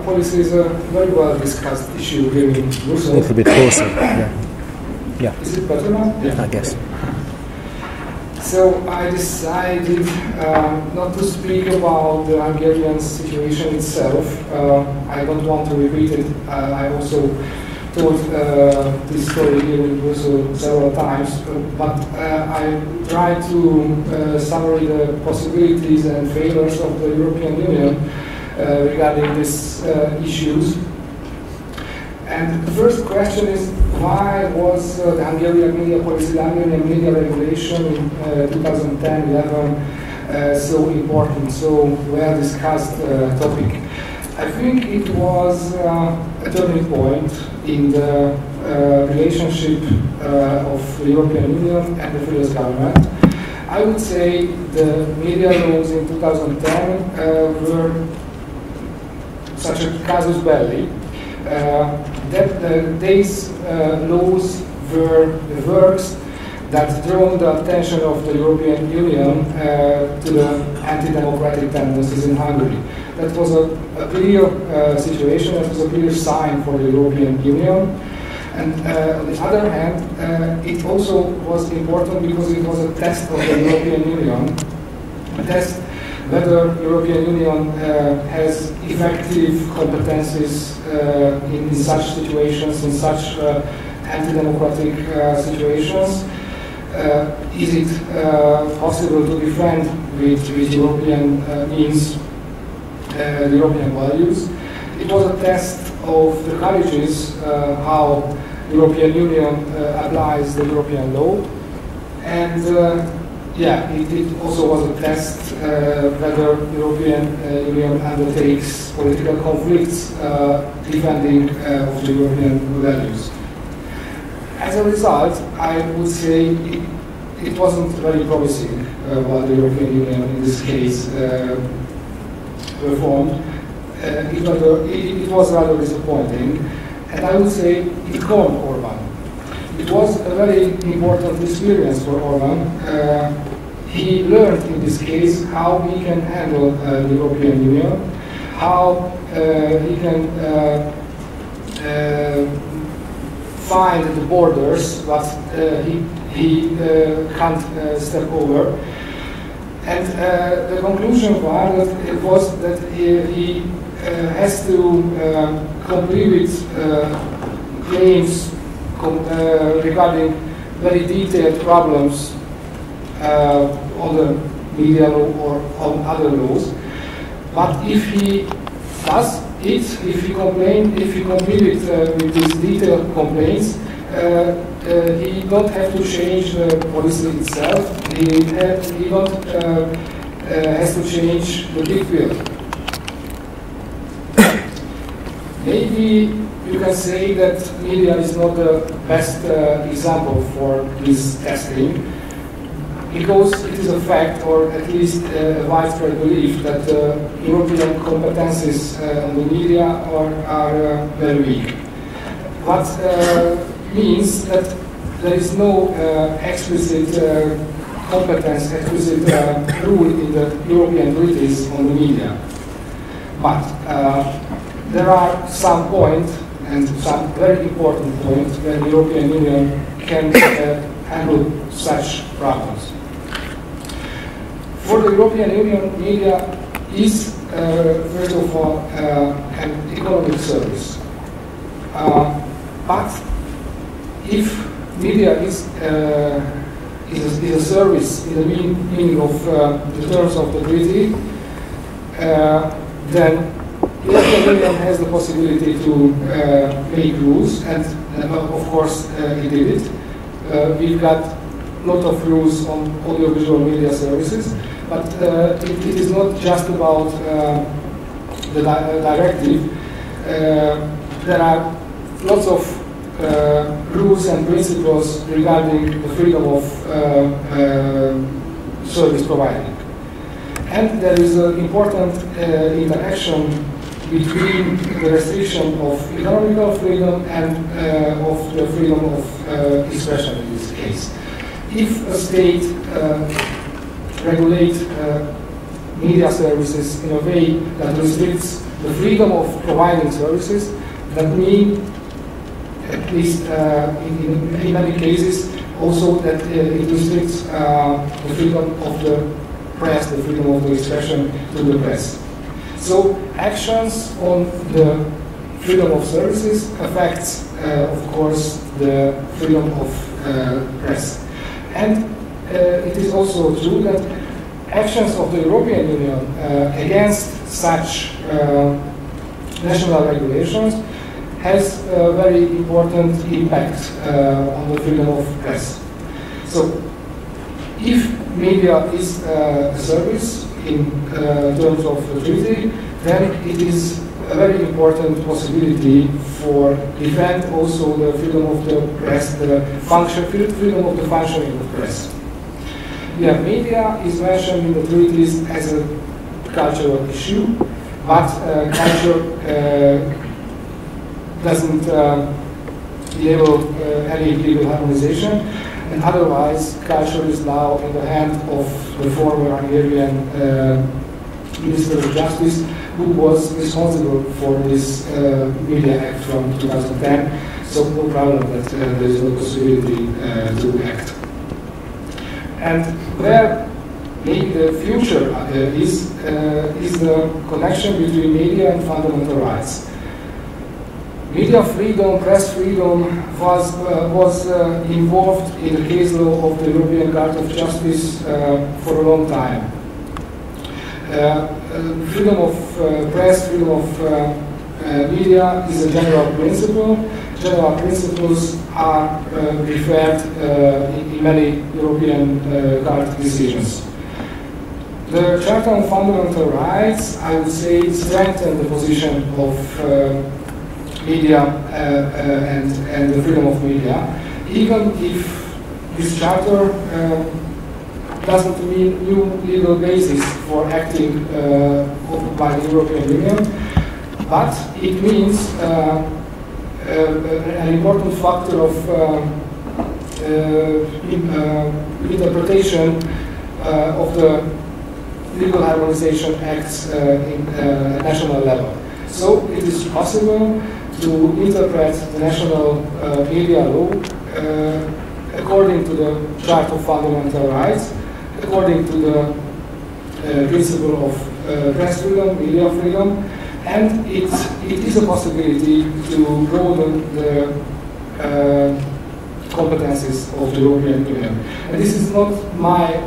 policy is a very well discussed issue here in Brussels. A little bit closer, yeah. Yeah. Is it better now? Yeah. I guess. So I decided not to speak about the Hungarian situation itself. I don't want to repeat it. I also told this story here in Brussels several times, but I tried to summarize the possibilities and failures of the European Union regarding these issues. And the first question is, why was the Hungarian media policy, the Hungarian media regulation in 2010-11 so important, so well discussed topic? I think it was a turning point in the relationship of the European Union and the Fidesz government. I would say the media laws in 2010 were such a casus belli. These laws were the works that drew the attention of the European Union to the anti-democratic tendencies in Hungary. That was a clear situation, that was a clear sign for the European Union. And on the other hand, it also was important because it was a test of the European Union, a test whether European Union has effective competencies in such situations, in such anti-democratic situations. Is it possible to defend with European means the European values? It was a test of the courages how European Union applies the European law, and yeah, it also was a test whether European Union undertakes political conflicts defending of the European values. As a result, I would say it wasn't very promising what the European Union in this case performed. It was rather disappointing, and I would say it harmed Orban. It was a very important experience for Orban. He learned in this case how he can handle the European Union, how he can find the borders, but he can't step over. And the conclusion was that he has to complete with claims regarding very detailed problems on the media law or on other laws. But if he does it, if he completed with these detailed complaints, he don't have to change the policy itself. He don't has to change the big bill. Maybe you can say that media is not the best example for this testing, because it is a fact, or at least a widespread belief, that European competencies on the media are very weak. What means that there is no explicit competence, explicit rule in the European treaties on the media. But there are some points, and some very important points, where the European Union can handle such problems. For the European Union, media is, first of all, an economic service. But if media is a service in the meaning of the terms of the treaty, then the European Union has the possibility to make rules, and of course it did it. We've got a lot of rules on audiovisual media services, but it is not just about the directive. There are lots of rules and principles regarding the freedom of service providing. And there is an important interaction between the restriction of economical freedom and of the freedom of expression in this case. If a state regulates media services in a way that restricts the freedom of providing services, that mean, at least in many cases, also that it restricts the freedom of the press, the freedom of the expression to the press. So actions on the freedom of services affects, of course, the freedom of press. And it is also true that actions of the European Union against such national regulations has a very important impact on the freedom of press. So if media is a service in terms of the treaty, then it is a very important possibility for defend also the freedom of the press, the freedom of the functioning of the press. Yeah, media is mentioned in the treaties as a cultural issue, but culture doesn't enable any legal harmonization, and otherwise culture is now in the hand of the former Hungarian Minister of Justice, who was responsible for this Media Act from 2010, so no problem that there is no possibility to act. And where maybe the future is the connection between media and fundamental rights. Media freedom, press freedom was involved in the case law of the European Court of Justice for a long time. Freedom of press, freedom of media is a general principle. General principles are referred in many European court decisions. The Charter on Fundamental Rights, I would say, strengthened the position of media and the freedom of media, even if this charter doesn't mean new legal basis for acting by the European Union, but it means an important factor of interpretation of the legal harmonization acts in national level. So it is possible to interpret the national media law according to the Charter of Fundamental Rights, according to the principle of press freedom, media freedom, and it is a possibility to broaden the competencies of the European Union. And this is not my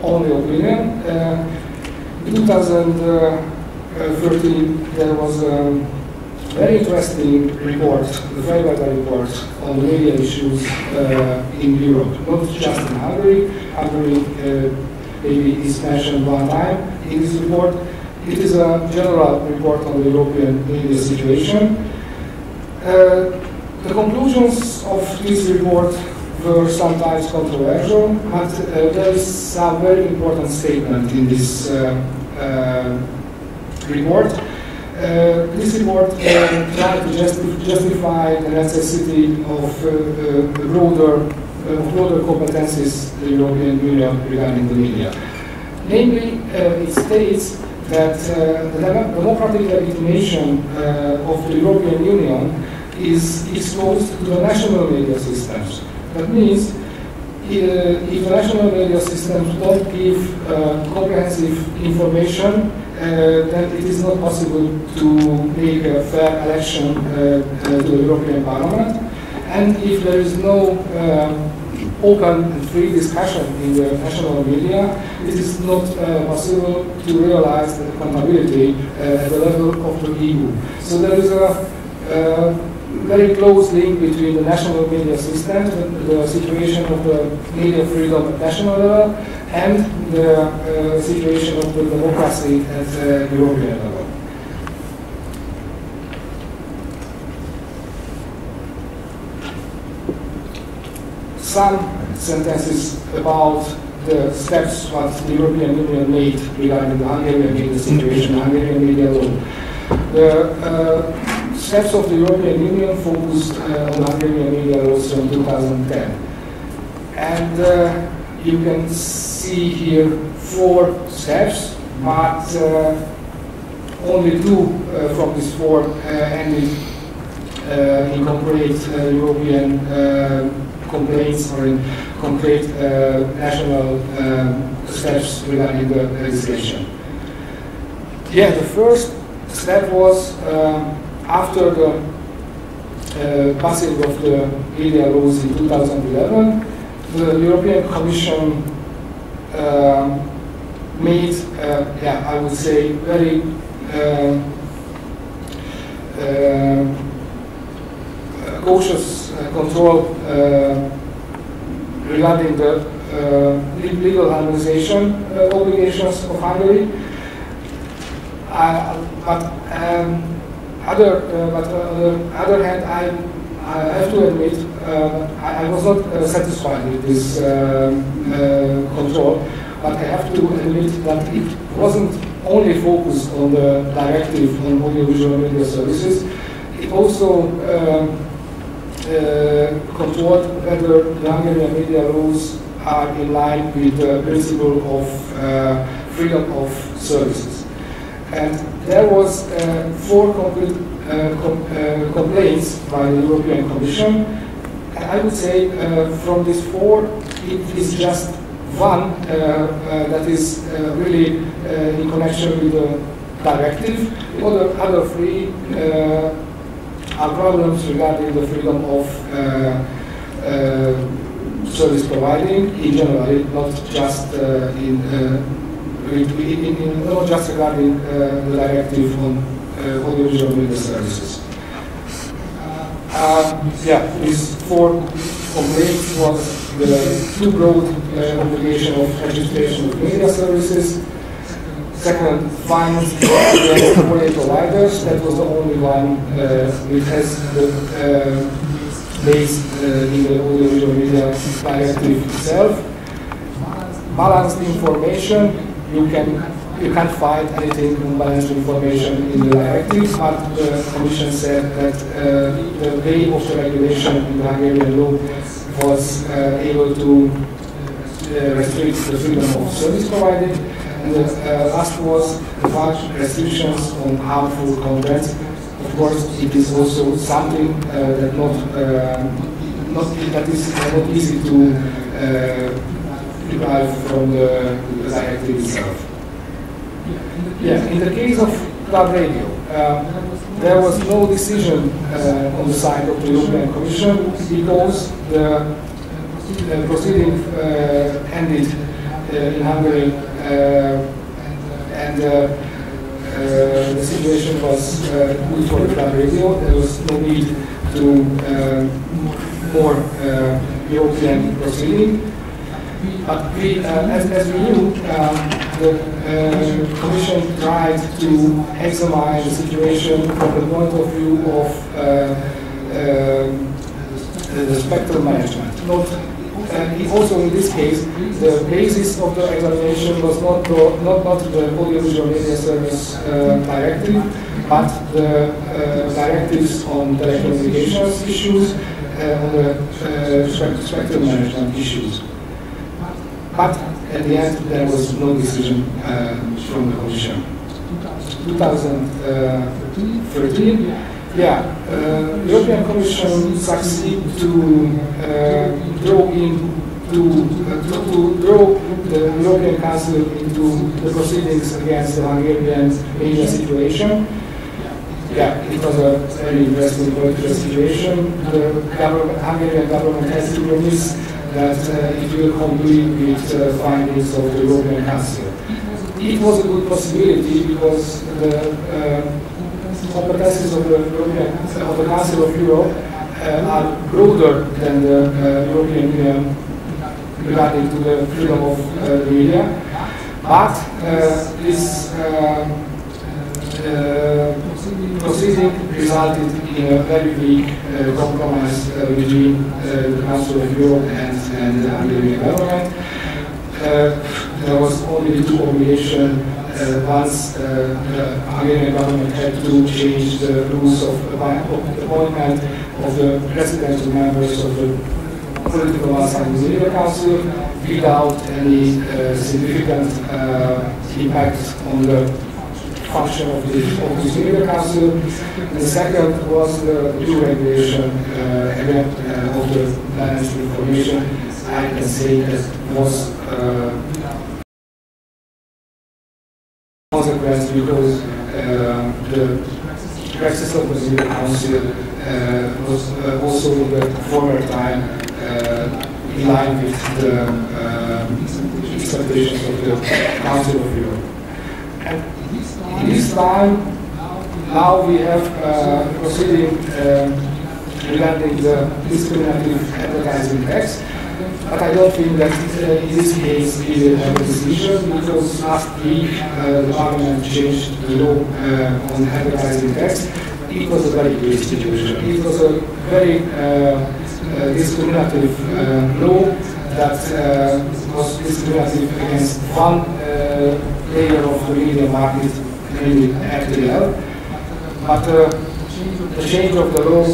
only opinion. In 2013, there was a very interesting report, the Freiberger report, on media issues in Europe, not just in Hungary. Hungary maybe is mentioned one time in this report. It is a general report on the European media situation. The conclusions of this report were sometimes controversial, but there is some very important statement in this report. This report tried to justify the necessity of broader competencies in the European Union regarding the media. Namely, it states that the democratic legitimation of the European Union is exposed to the national media systems. That means if the national media systems don't give comprehensive information, then it is not possible to make a fair election to the European Parliament. And if there is no open and free discussion in the national media, it is not possible to realize the accountability at the level of the EU. So there is a very close link between the national media system, the situation of the media freedom at national level, and the situation of the democracy at the European level. Some sentences about the steps what the European Union made regarding the Hungarian media situation, Hungarian media law. The steps of the European Union focused on Hungarian media laws from 2010. And you can see here 4 steps. but only 2 from these 4 ended in concrete European complaints or in concrete national steps regarding the legislation. Yeah, the first step was after the passing of the media laws in 2011, the European Commission made, I would say, very cautious control regarding the legal harmonization obligations of Hungary. But on the other hand, I have to admit I was not satisfied with this control. But I have to admit that it wasn't only focused on the directive on audiovisual media services. It also controlled whether the Hungarian media laws are in line with the principle of freedom of services. And there was 4 concrete complaints by the European Commission. And I would say from these 4, it is just one that is really in connection with the directive. The other 3 are problems regarding the freedom of service providing in general, not just not just regarding the directive on audiovisual media services. These 4 complaints was the too broad obligation of registration of media services. Second, fines against media providers. That was the only one which has the base in the audiovisual media directive itself. Balanced information. You can't find anything on balanced information in the directive, but the Commission said that the way of the regulation in the Hungarian law was able to restrict the freedom of service provided. And the last was the large restrictions on harmful content. Of course, it is also something that is not easy to derive from the directive itself. In the case of Club Radio, there was no decision on the side of the European Commission because the proceeding ended in Hungary and the situation was good for the Club Radio. There was no need to more European proceeding. But as we knew, the Commission tried to examine the situation from the point of view of the spectrum management. Also in this case, the basis of the examination was not the audiovisual media service directive, but the directives on telecommunications issues and the spectrum management issues. But at the end, there was no decision from the Commission. 2013, the European Commission succeeded to draw the European Council into the proceedings against the Hungarian media situation. It was a very interesting political situation. The Hungarian government has to promise that it will complete with findings of the European Council. It was a good possibility because the competences of the Council of Europe are broader than the European Union regarding to the freedom of the media. But this proceeding resulted in a very weak compromise between the Council of Europe and the Hungarian government. There was only 2 obligations. Once the Hungarian government had to change the rules of appointment of the presidential members of the political oversight in the Media Council without any significant impact on the function of the Media Council. The second was the deregulation again of the balanced information. I can say that was consequence because the practice of the Media Council was also in the former time in line with the expectations of the Council of Europe. And in this time, now we have proceeding regarding the discriminative advertising tax. But I don't think that in this case we will have a decision because last week the Parliament changed the law on advertising tax. It was a very good institution. It was a very discriminative law that was discriminative against one layer of the media market, namely RTL. But the change of the law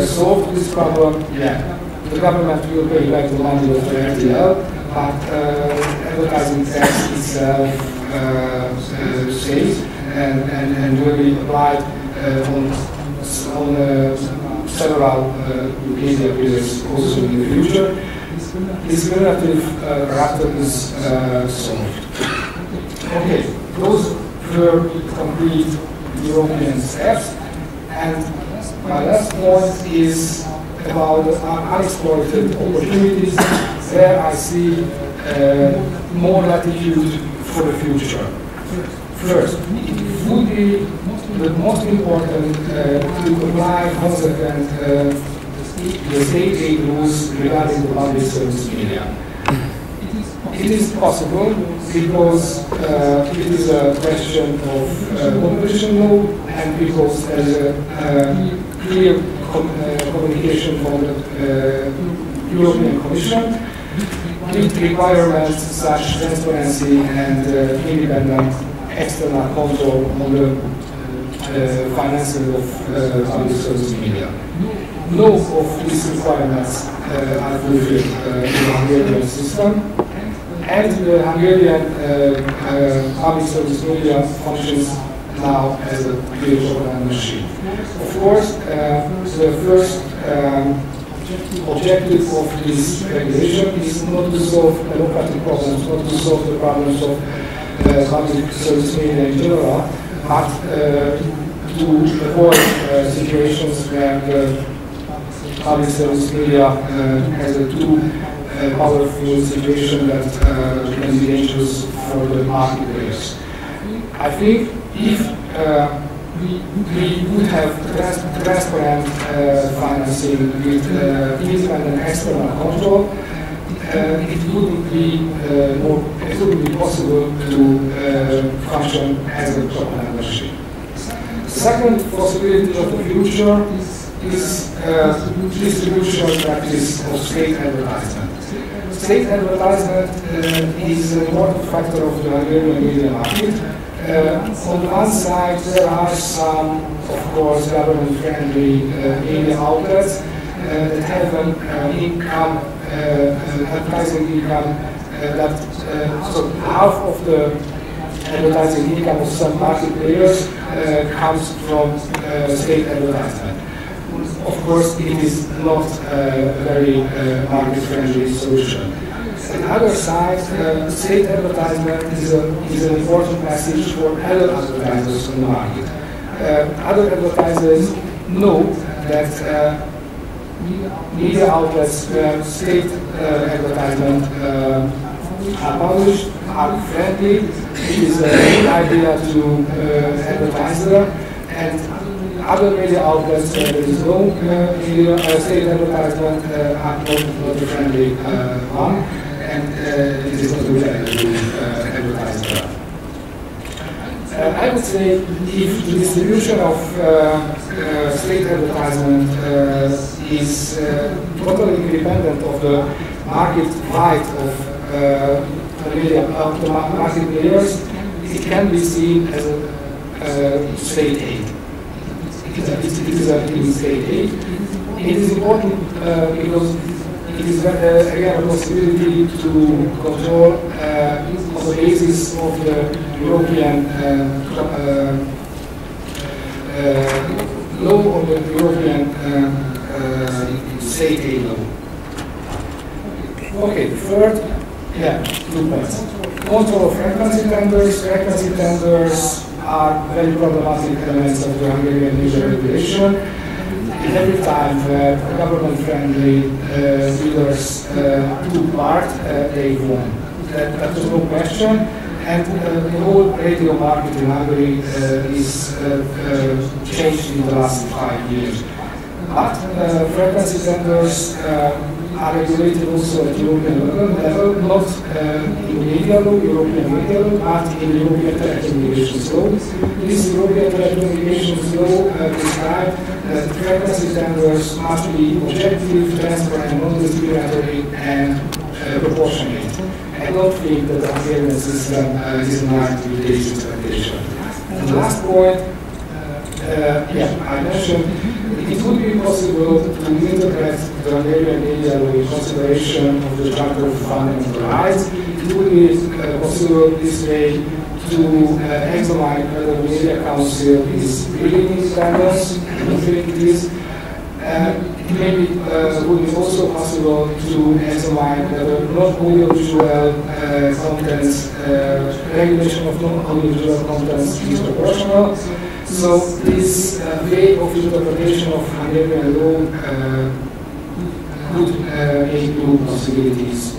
solved this problem. Yeah. The government will pay back the money of the RTL, but advertising tax itself stays and will be applied on several media players also in the future. Discriminative character is solved. Okay, those were complete European steps, and my last point is about unexploited opportunities where I see more latitude for the future. First, it would be the most important to apply consequent the state aid rules regarding the public service media. It is possible because it is a question of competition law and because there is a clear communication from the European Commission with requirements such as transparency and independent external control on the financing of public service media. No of these requirements are fulfilled in the Hungarian system, and the Hungarian public service media functions now as a clear propaganda machine. Of course, the first objective of this regulation is not to solve democratic problems, not to solve the problems of public service media in general, but to avoid situations where the public service media has a too powerful situation that can be dangerous for the market players. I think if we would have transparent financing with independent external control, it wouldn't be possible to function as a propaganda machine. Second possibility of the future is distribution practice of state advertisement. State advertisement is an important factor of the Hungarian media market. On one side, there are some, of course, government-friendly media outlets that have an income, advertising income that so half of the advertising income of some market players comes from state advertisement. Of course, it is not a very market-friendly solution. On the other side, state advertisement is an important message for other advertisers on the market. Other advertisers know that media outlets where state advertisement are published are friendly. It is a good idea to advertise there, and other media outlets where there is no state advertisement are not a friendly one, and it is not a good idea to advertise there. I would say if the distribution of state advertisement is totally independent of the market right of the market players, it can be seen as a state aid. It is a state aid. It is important because it is again a possibility to control on the basis of the European law of the European state aid law. Okay, third, 2 points. Control of frequency tenders. Frequency tenders are very problematic elements of the Hungarian legal regulation. And every time government-friendly dealers took part, they won. That was no question. And the whole radio market in Hungary is changed in the last 5 years. But frequency tenders are regulated also at European level, not in media law, European media law, but in European telecommunications law. This European telecommunications law prescribes that frequency tenders must be objective, transparent, non-discriminatory, and proportionate. I don't think that the Hungarian system is in line with this expectation. And the last point, I mentioned, it would be possible to interpret the Hungarian media law in consideration of the Charter of Fundamental Rights. It would be possible this way to examine whether the Media Council is really independent. I don't think it is. It maybe would be also possible to examine whether non-audiovisual contents, regulation of non-audiovisual contents is proportional. So this way of interpretation of Hungarian law could make new possibilities